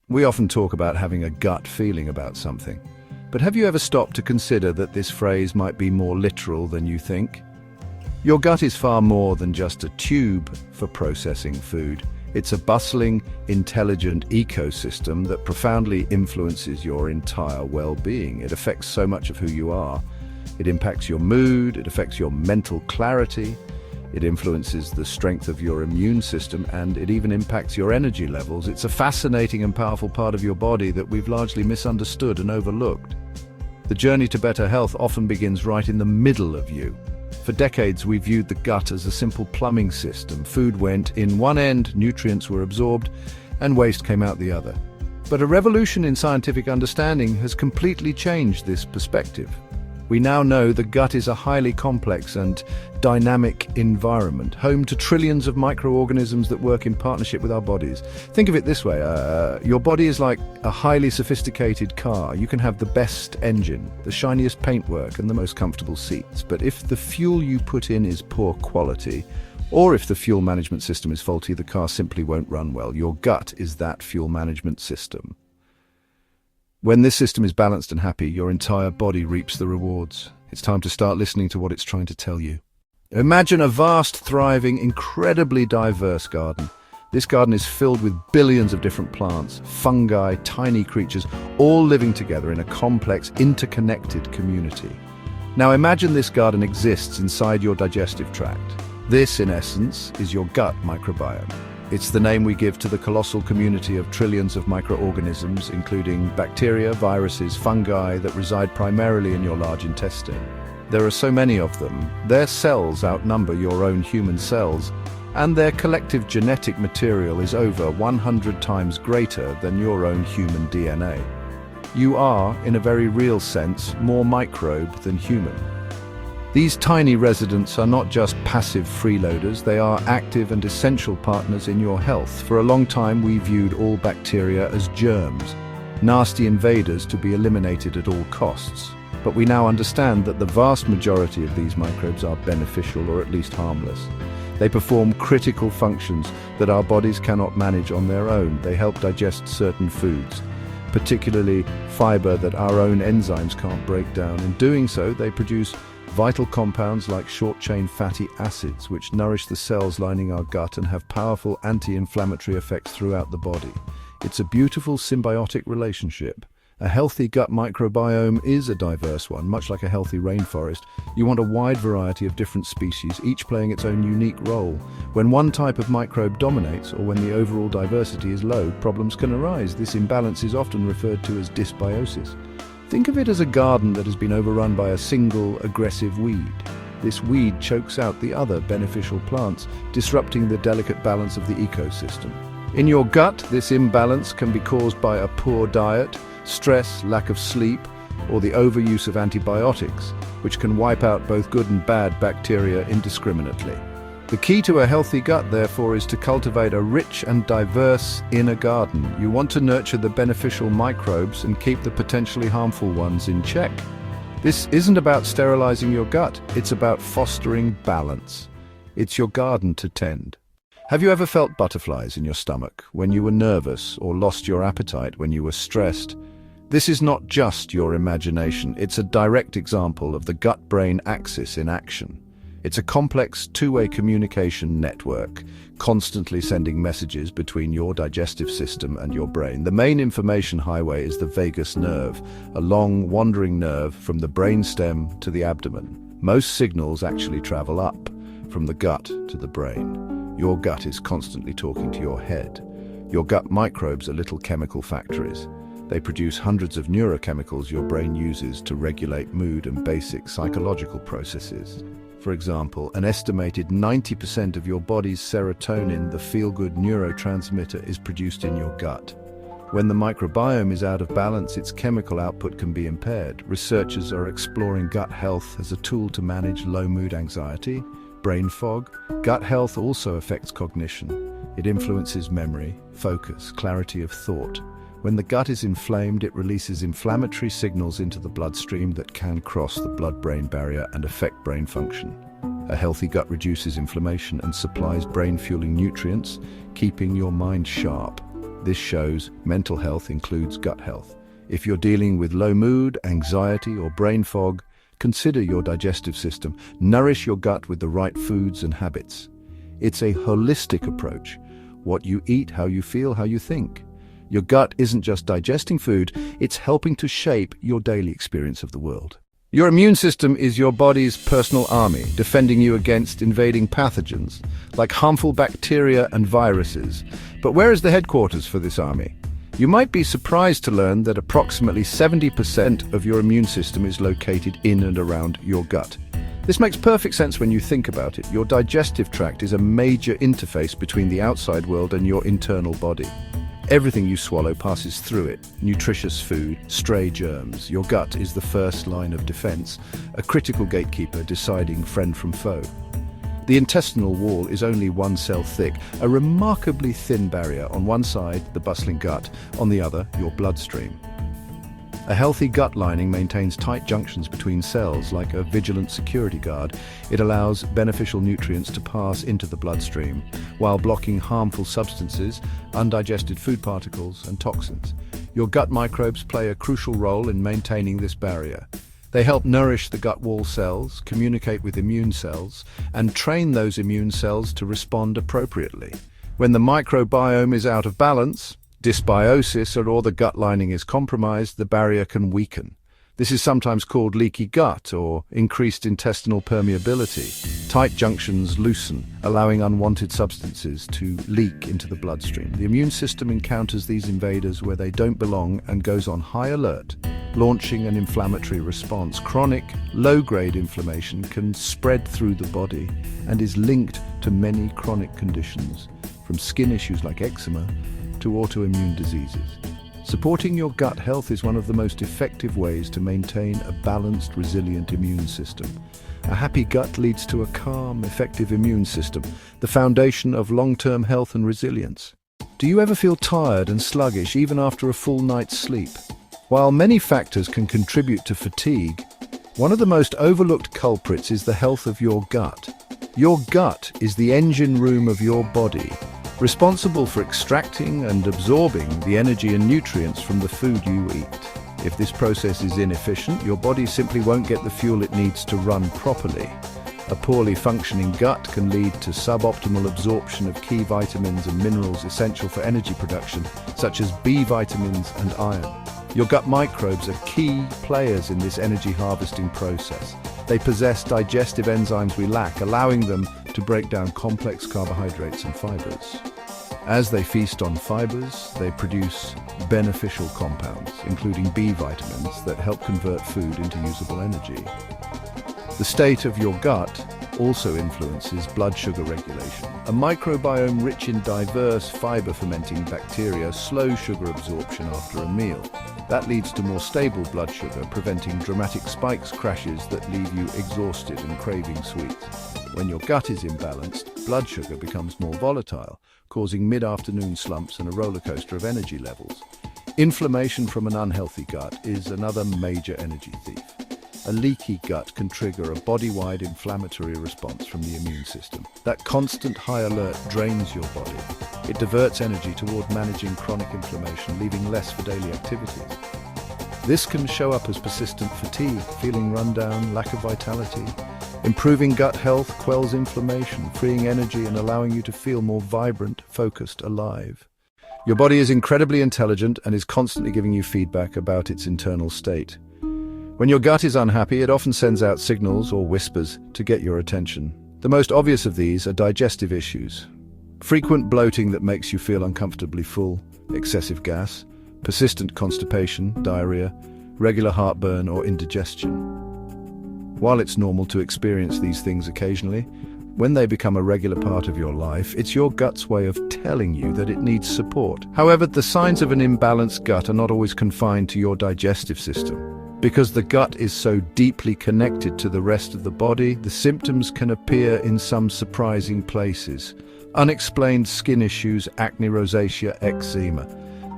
We often talk about having a gut feeling about something, but have you ever stopped to consider that this phrase might be more literal than you think? Your gut is far more than just a tube for processing food. It's a bustling, intelligent ecosystem that profoundly influences your entire well-being. It affects so much of who you are. It impacts your mood, it affects your mental clarity, it influences the strength of your immune system, and it even impacts your energy levels. It's a fascinating and powerful part of your body that we've largely misunderstood and overlooked. The journey to better health often begins right in the middle of you. For decades, we viewed the gut as a simple plumbing system. Food went in one end, nutrients were absorbed, and waste came out the other. But a revolution in scientific understanding has completely changed this perspective. We now know the gut is a highly complex and dynamic environment, home to trillions of microorganisms that work in partnership with our bodies. Think of it this way, your body is like a highly sophisticated car. You can have the best engine, the shiniest paintwork, and the most comfortable seats. But if the fuel you put in is poor quality, or if the fuel management system is faulty, the car simply won't run well. Your gut is that fuel management system. When this system is balanced and happy, your entire body reaps the rewards. It's time to start listening to what it's trying to tell you. Imagine a vast, thriving, incredibly diverse garden. This garden is filled with billions of different plants, fungi, tiny creatures, all living together in a complex, interconnected community. Now imagine this garden exists inside your digestive tract. This, in essence, is your gut microbiome. It's the name we give to the colossal community of trillions of microorganisms, including bacteria, viruses, fungi that reside primarily in your large intestine. There are so many of them. Their cells outnumber your own human cells, and their collective genetic material is over 100 times greater than your own human DNA. You are, in a very real sense, more microbe than human. These tiny residents are not just passive freeloaders, they are active and essential partners in your health. For a long time we viewed all bacteria as germs, nasty invaders to be eliminated at all costs. But we now understand that the vast majority of these microbes are beneficial, or at least harmless. They perform critical functions that our bodies cannot manage on their own. They help digest certain foods, particularly fiber that our own enzymes can't break down. In doing so, they produce vital compounds like short-chain fatty acids, which nourish the cells lining our gut and have powerful anti-inflammatory effects throughout the body. It's a beautiful symbiotic relationship. A healthy gut microbiome is a diverse one, much like a healthy rainforest. You want a wide variety of different species, each playing its own unique role. When one type of microbe dominates, or when the overall diversity is low, problems can arise. This imbalance is often referred to as dysbiosis. Think of it as a garden that has been overrun by a single aggressive weed. This weed chokes out the other beneficial plants, disrupting the delicate balance of the ecosystem. In your gut, this imbalance can be caused by a poor diet, stress, lack of sleep, or the overuse of antibiotics, which can wipe out both good and bad bacteria indiscriminately. The key to a healthy gut, therefore, is to cultivate a rich and diverse inner garden. You want to nurture the beneficial microbes and keep the potentially harmful ones in check. This isn't about sterilizing your gut, it's about fostering balance. It's your garden to tend. Have you ever felt butterflies in your stomach when you were nervous, or lost your appetite when you were stressed? This is not just your imagination, it's a direct example of the gut-brain axis in action. It's a complex two-way communication network, constantly sending messages between your digestive system and your brain. The main information highway is the vagus nerve, a long, wandering nerve from the brainstem to the abdomen. Most signals actually travel up, from the gut to the brain. Your gut is constantly talking to your head. Your gut microbes are little chemical factories. They produce hundreds of neurochemicals your brain uses to regulate mood and basic psychological processes. For example, an estimated 90% of your body's serotonin, the feel-good neurotransmitter, is produced in your gut. When the microbiome is out of balance, its chemical output can be impaired. Researchers are exploring gut health as a tool to manage low-mood anxiety, brain fog. Gut health also affects cognition. It influences memory, focus, clarity of thought. When the gut is inflamed, it releases inflammatory signals into the bloodstream that can cross the blood-brain barrier and affect brain function. A healthy gut reduces inflammation and supplies brain-fueling nutrients, keeping your mind sharp. This shows mental health includes gut health. If you're dealing with low mood, anxiety, or brain fog, consider your digestive system. Nourish your gut with the right foods and habits. It's a holistic approach. What you eat, how you feel, how you think. Your gut isn't just digesting food, it's helping to shape your daily experience of the world. Your immune system is your body's personal army, defending you against invading pathogens, like harmful bacteria and viruses. But where is the headquarters for this army? You might be surprised to learn that approximately 70% of your immune system is located in and around your gut. This makes perfect sense when you think about it. Your digestive tract is a major interface between the outside world and your internal body. Everything you swallow passes through it. Nutritious food, stray germs. Your gut is the first line of defense, a critical gatekeeper deciding friend from foe. The intestinal wall is only 1 cell thick, a remarkably thin barrier. On one side, the bustling gut, on the other, your bloodstream. A healthy gut lining maintains tight junctions between cells like a vigilant security guard. It allows beneficial nutrients to pass into the bloodstream, while blocking harmful substances, undigested food particles, and toxins. Your gut microbes play a crucial role in maintaining this barrier. They help nourish the gut wall cells, communicate with immune cells, and train those immune cells to respond appropriately. When the microbiome is out of balance, dysbiosis, or the gut lining is compromised, the barrier can weaken. This is sometimes called leaky gut or increased intestinal permeability. Tight junctions loosen, allowing unwanted substances to leak into the bloodstream. The immune system encounters these invaders where they don't belong and goes on high alert, launching an inflammatory response. Chronic, low-grade inflammation can spread through the body and is linked to many chronic conditions, from skin issues like eczema to autoimmune diseases. Supporting your gut health is one of the most effective ways to maintain a balanced, resilient immune system. A happy gut leads to a calm, effective immune system, the foundation of long-term health and resilience. Do you ever feel tired and sluggish even after a full night's sleep? While many factors can contribute to fatigue, one of the most overlooked culprits is the health of your gut. Your gut is the engine room of your body, responsible for extracting and absorbing the energy and nutrients from the food you eat. If this process is inefficient, your body simply won't get the fuel it needs to run properly. A poorly functioning gut can lead to suboptimal absorption of key vitamins and minerals essential for energy production, such as B vitamins and iron. Your gut microbes are key players in this energy harvesting process. They possess digestive enzymes we lack, allowing them to break down complex carbohydrates and fibers. As they feast on fibers, they produce beneficial compounds, including B vitamins, that help convert food into usable energy. The state of your gut also influences blood sugar regulation. A microbiome rich in diverse fiber-fermenting bacteria slows sugar absorption after a meal. That leads to more stable blood sugar, preventing dramatic spikes, crashes that leave you exhausted and craving sweets. When your gut is imbalanced, blood sugar becomes more volatile, causing mid-afternoon slumps and a roller coaster of energy levels. Inflammation from an unhealthy gut is another major energy thief. A leaky gut can trigger a body-wide inflammatory response from the immune system. That constant high alert drains your body. It diverts energy toward managing chronic inflammation, leaving less for daily activities. This can show up as persistent fatigue, feeling run down, lack of vitality. Improving gut health quells inflammation, freeing energy and allowing you to feel more vibrant, focused, alive. Your body is incredibly intelligent and is constantly giving you feedback about its internal state. When your gut is unhappy, it often sends out signals or whispers to get your attention. The most obvious of these are digestive issues. Frequent bloating that makes you feel uncomfortably full, excessive gas, persistent constipation, diarrhea, regular heartburn or indigestion. While it's normal to experience these things occasionally, when they become a regular part of your life, it's your gut's way of telling you that it needs support. However, the signs of an imbalanced gut are not always confined to your digestive system. Because the gut is so deeply connected to the rest of the body, the symptoms can appear in some surprising places. Unexplained skin issues, acne, rosacea, eczema.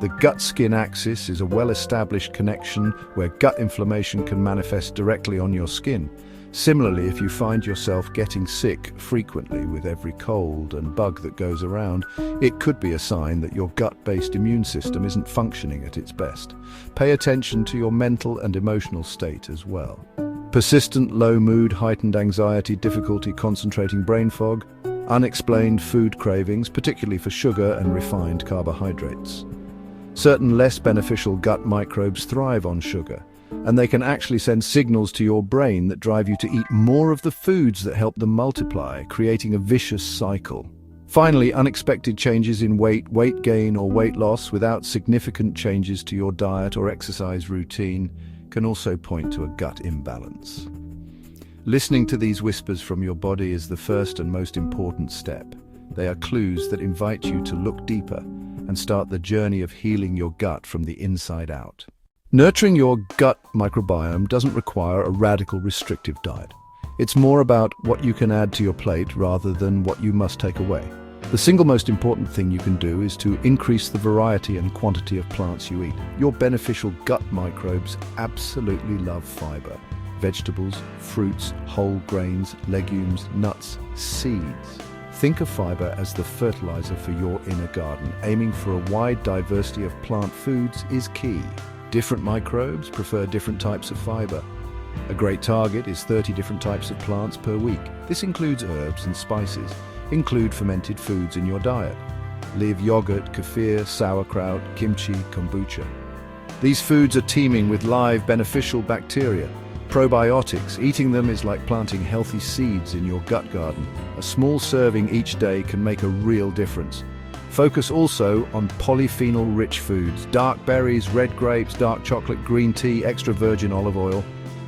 The gut-skin axis is a well-established connection where gut inflammation can manifest directly on your skin. Similarly, if you find yourself getting sick frequently with every cold and bug that goes around, it could be a sign that your gut-based immune system isn't functioning at its best. Pay attention to your mental and emotional state as well. Persistent low mood, heightened anxiety, difficulty concentrating, brain fog, unexplained food cravings, particularly for sugar and refined carbohydrates. Certain less beneficial gut microbes thrive on sugar, and they can actually send signals to your brain that drive you to eat more of the foods that help them multiply, creating a vicious cycle. Finally, unexpected changes in weight, weight gain or weight loss without significant changes to your diet or exercise routine can also point to a gut imbalance. Listening to these whispers from your body is the first and most important step. They are clues that invite you to look deeper and start the journey of healing your gut from the inside out. Nurturing your gut microbiome doesn't require a radical restrictive diet. It's more about what you can add to your plate rather than what you must take away. The single most important thing you can do is to increase the variety and quantity of plants you eat. Your beneficial gut microbes absolutely love fiber. Vegetables, fruits, whole grains, legumes, nuts, seeds. Think of fiber as the fertilizer for your inner garden. Aiming for a wide diversity of plant foods is key. Different microbes prefer different types of fiber. A great target is 30 different types of plants per week. This includes herbs and spices. Include fermented foods in your diet. Live yogurt, kefir, sauerkraut, kimchi, kombucha. These foods are teeming with live beneficial bacteria. Probiotics, eating them is like planting healthy seeds in your gut garden. A small serving each day can make a real difference. Focus also on polyphenol-rich foods, dark berries, red grapes, dark chocolate, green tea, extra virgin olive oil.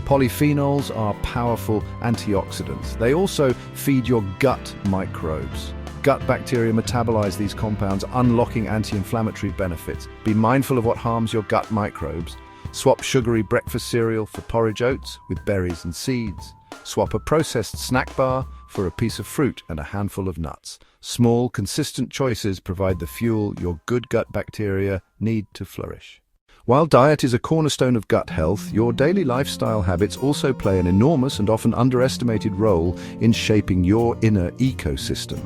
Polyphenols are powerful antioxidants. They also feed your gut microbes. Gut bacteria metabolize these compounds, unlocking anti-inflammatory benefits. Be mindful of what harms your gut microbes. Swap sugary breakfast cereal for porridge oats with berries and seeds. Swap a processed snack bar for a piece of fruit and a handful of nuts. Small, consistent choices provide the fuel your good gut bacteria need to flourish. While diet is a cornerstone of gut health, your daily lifestyle habits also play an enormous and often underestimated role in shaping your inner ecosystem.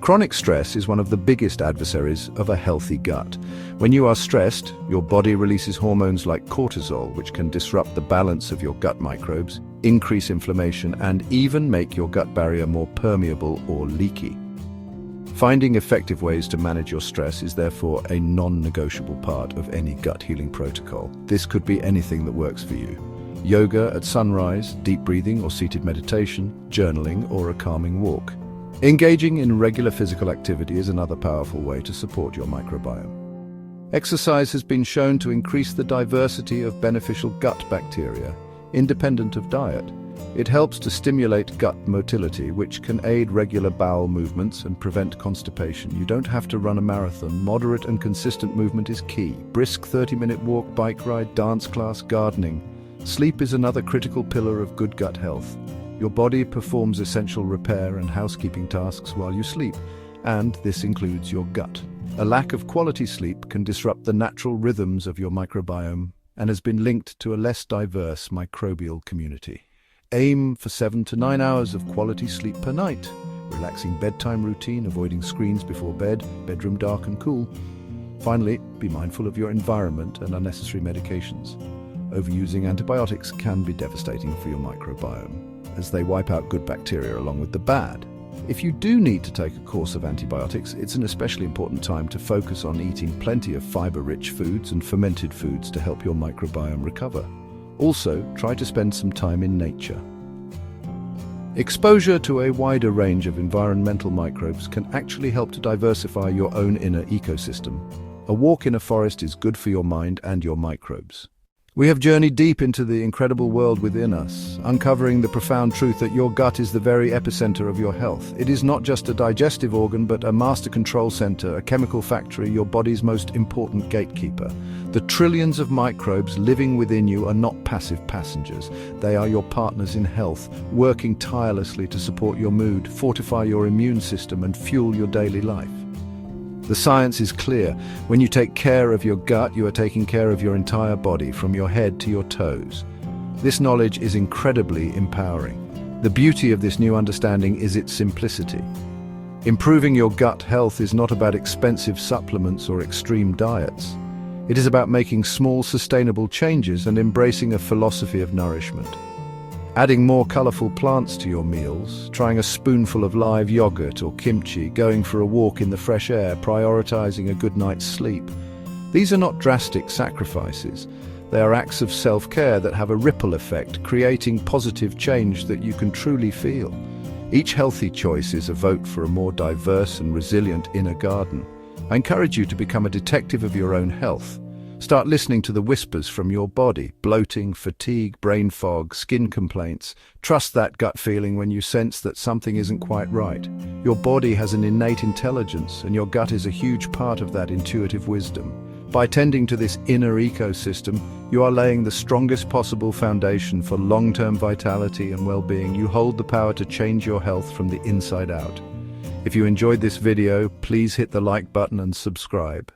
Chronic stress is one of the biggest adversaries of a healthy gut. When you are stressed, your body releases hormones like cortisol, which can disrupt the balance of your gut microbes, increase inflammation, and even make your gut barrier more permeable or leaky. Finding effective ways to manage your stress is therefore a non-negotiable part of any gut healing protocol. This could be anything that works for you. Yoga at sunrise, deep breathing or seated meditation, journaling, or a calming walk. Engaging in regular physical activity is another powerful way to support your microbiome. Exercise has been shown to increase the diversity of beneficial gut bacteria, independent of diet. It helps to stimulate gut motility, which can aid regular bowel movements and prevent constipation. You don't have to run a marathon. Moderate and consistent movement is key. Brisk 30-minute walk, bike ride, dance class, gardening. Sleep is another critical pillar of good gut health. Your body performs essential repair and housekeeping tasks while you sleep, and this includes your gut. A lack of quality sleep can disrupt the natural rhythms of your microbiome and has been linked to a less diverse microbial community. Aim for 7 to 9 hours of quality sleep per night. Relaxing bedtime routine, avoiding screens before bed, bedroom dark and cool. Finally, be mindful of your environment and unnecessary medications. Overusing antibiotics can be devastating for your microbiome, as they wipe out good bacteria along with the bad. If you do need to take a course of antibiotics, it's an especially important time to focus on eating plenty of fiber-rich foods and fermented foods to help your microbiome recover. Also, try to spend some time in nature. Exposure to a wider range of environmental microbes can actually help to diversify your own inner ecosystem. A walk in a forest is good for your mind and your microbes. We have journeyed deep into the incredible world within us, uncovering the profound truth that your gut is the very epicenter of your health. It is not just a digestive organ, but a master control center, a chemical factory, your body's most important gatekeeper. The trillions of microbes living within you are not passive passengers. They are your partners in health, working tirelessly to support your mood, fortify your immune system, and fuel your daily life. The science is clear. When you take care of your gut, you are taking care of your entire body, from your head to your toes. This knowledge is incredibly empowering. The beauty of this new understanding is its simplicity. Improving your gut health is not about expensive supplements or extreme diets. It is about making small, sustainable changes and embracing a philosophy of nourishment. Adding more colorful plants to your meals, trying a spoonful of live yogurt or kimchi, going for a walk in the fresh air, prioritizing a good night's sleep. These are not drastic sacrifices. They are acts of self-care that have a ripple effect, creating positive change that you can truly feel. Each healthy choice is a vote for a more diverse and resilient inner garden. I encourage you to become a detective of your own health. Start listening to the whispers from your body: bloating, fatigue, brain fog, skin complaints. Trust that gut feeling when you sense that something isn't quite right. Your body has an innate intelligence, and your gut is a huge part of that intuitive wisdom. By tending to this inner ecosystem, you are laying the strongest possible foundation for long-term vitality and well-being. You hold the power to change your health from the inside out. If you enjoyed this video, please hit the like button and subscribe.